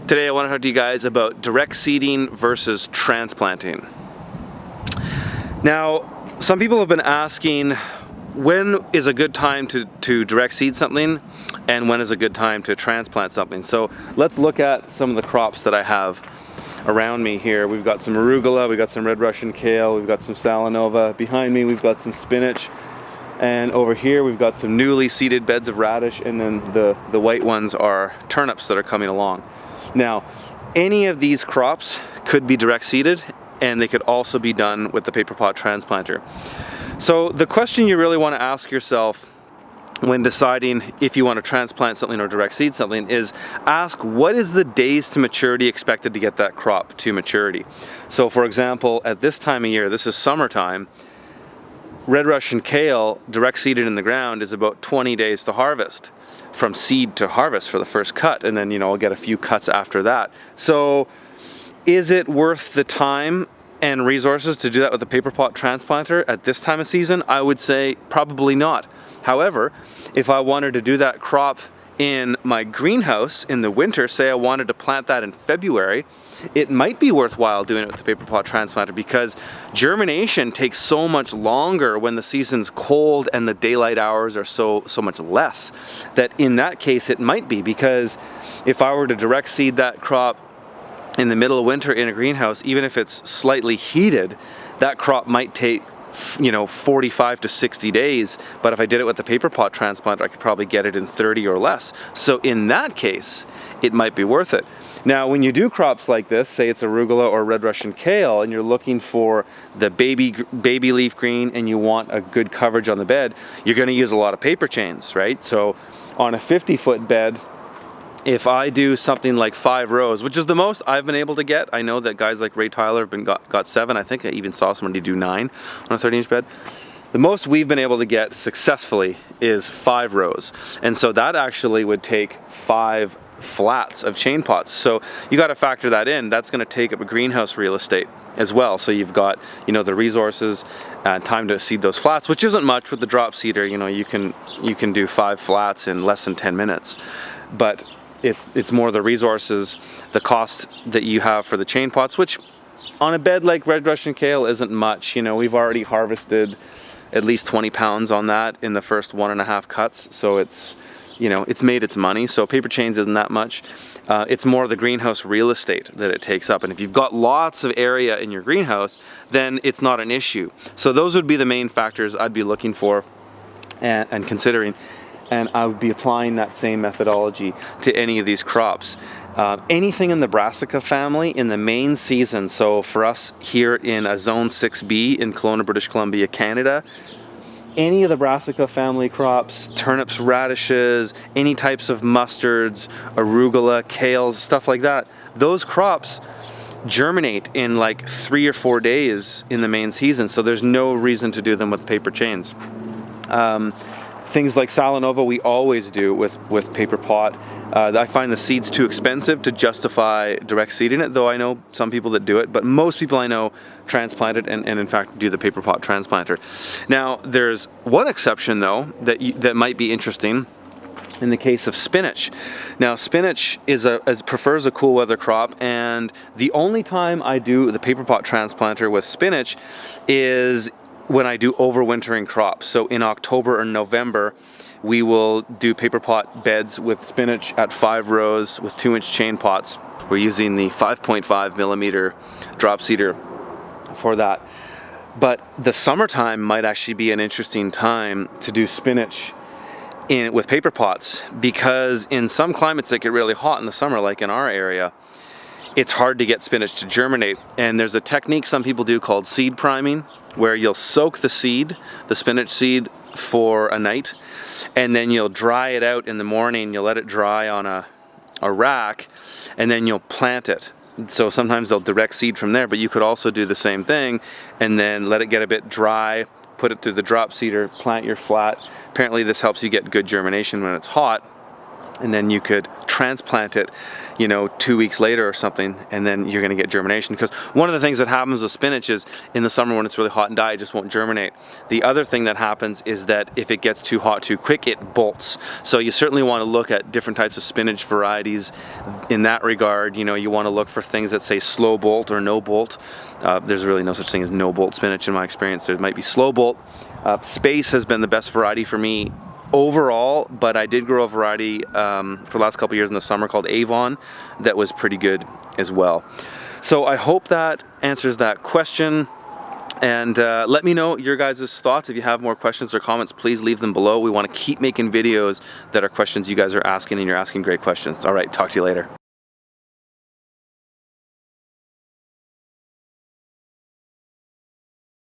Today I want to talk to you guys about direct seeding versus transplanting. Now, some people have been asking when is a good time to direct seed something and when is a good time to transplant something. So let's look at some of the crops that I have around me here. We've got some arugula, we've got some red Russian kale, we've got some salanova. Behind me we've got some spinach. And over here we've got some newly seeded beds of radish, and then the white ones are turnips that are coming along. Now, any of these crops could be direct seeded, and they could also be done with the paper pot transplanter. So the question you really want to ask yourself when deciding if you want to transplant something or direct seed something is ask, what is the days to maturity expected to get that crop to maturity? So for example, at this time of year, this is summertime, red Russian kale direct seeded in the ground is about 20 days to harvest, from seed to harvest for the first cut, and then I'll get a few cuts after that. So is it worth the time and resources to do that with a paper pot transplanter at this time of season? I would say probably not. However, if I wanted to do that crop in my greenhouse in the winter, say I wanted to plant that in February, it might be worthwhile doing it with the paper pot transplanter, because germination takes so much longer when the season's cold and the daylight hours are so much less, that in that case it might be, because if I were to direct seed that crop in the middle of winter in a greenhouse, even if it's slightly heated, that crop might take 45 to 60 days, but if I did it with the paper pot transplanter, I could probably get it in 30 or less. So in that case, it might be worth it. Now, when you do crops like this, say it's arugula or red Russian kale, and you're looking for the baby leaf green and you want a good coverage on the bed, you're going to use a lot of paper chains, right? So on a 50-foot bed, if I do something like 5 rows, which is the most I've been able to get, I know that guys like Ray Tyler have got 7. I think I even saw somebody do 9 on a 30-inch bed. The most we've been able to get successfully is 5 rows. And so that actually would take 5 flats of chain pots. So you got to factor that in. That's going to take up a greenhouse real estate as well. So you've got, the resources and time to seed those flats, which isn't much with the drop seeder. You can do 5 flats in less than 10 minutes. But it's more the resources, the cost that you have for the chain pots, which on a bed like red Russian kale isn't much. We've already harvested at least 20 pounds on that in the first 1.5 cuts. So it's made its money. So paper chains isn't that much. It's more the greenhouse real estate that it takes up. And if you've got lots of area in your greenhouse, then it's not an issue. So those would be the main factors I'd be looking for and considering. And I would be applying that same methodology to any of these crops. Anything in the Brassica family in the main season, so for us here in a Zone 6B in Kelowna, British Columbia, Canada, any of the Brassica family crops, turnips, radishes, any types of mustards, arugula, kales, stuff like that, those crops germinate in like 3 or 4 days in the main season, so there's no reason to do them with paper chains. Things like salanova we always do with paper pot. I find the seeds too expensive to justify direct seeding it, though I know some people that do it, but most people I know transplant it and in fact do the paper pot transplanter. Now there's one exception though that might be interesting in the case of spinach. Now spinach prefers a cool weather crop, and the only time I do the paper pot transplanter with spinach is when I do overwintering crops. So in October or November, we will do paper pot beds with spinach at 5 rows with 2-inch chain pots. We're using the 5.5 millimeter drop seeder for that. But the summertime might actually be an interesting time to do spinach with paper pots, because in some climates that get really hot in the summer, like in our area, it's hard to get spinach to germinate. And there's a technique some people do called seed priming, where you'll soak the spinach seed for a night, and then you'll dry it out in the morning. You'll let it dry on a rack, and then you'll plant it. So sometimes they'll direct seed from there, but you could also do the same thing and then let it get a bit dry, put it through the drop seeder, plant your flat. Apparently this helps you get good germination when it's hot. and then you could transplant it, you know, 2 weeks later or something, and then you're going to get germination. Because one of the things that happens with spinach is in the summer when it's really hot and dry, it just won't germinate. The other thing that happens is that if it gets too hot too quick, it bolts. So you certainly want to look at different types of spinach varieties in that regard. You know, you want to look for things that say slow bolt or no bolt. There's really no such thing as no bolt spinach in my experience. There might be slow bolt. Space has been the best variety for me overall, but I did grow a variety for the last couple of years in the summer called Avon that was pretty good as well. So I hope that answers that question, and let me know your guys' thoughts. If you have more questions or comments, please leave them below. We want to keep making videos that are questions you guys are asking, and you're asking great questions. All right, talk to you later.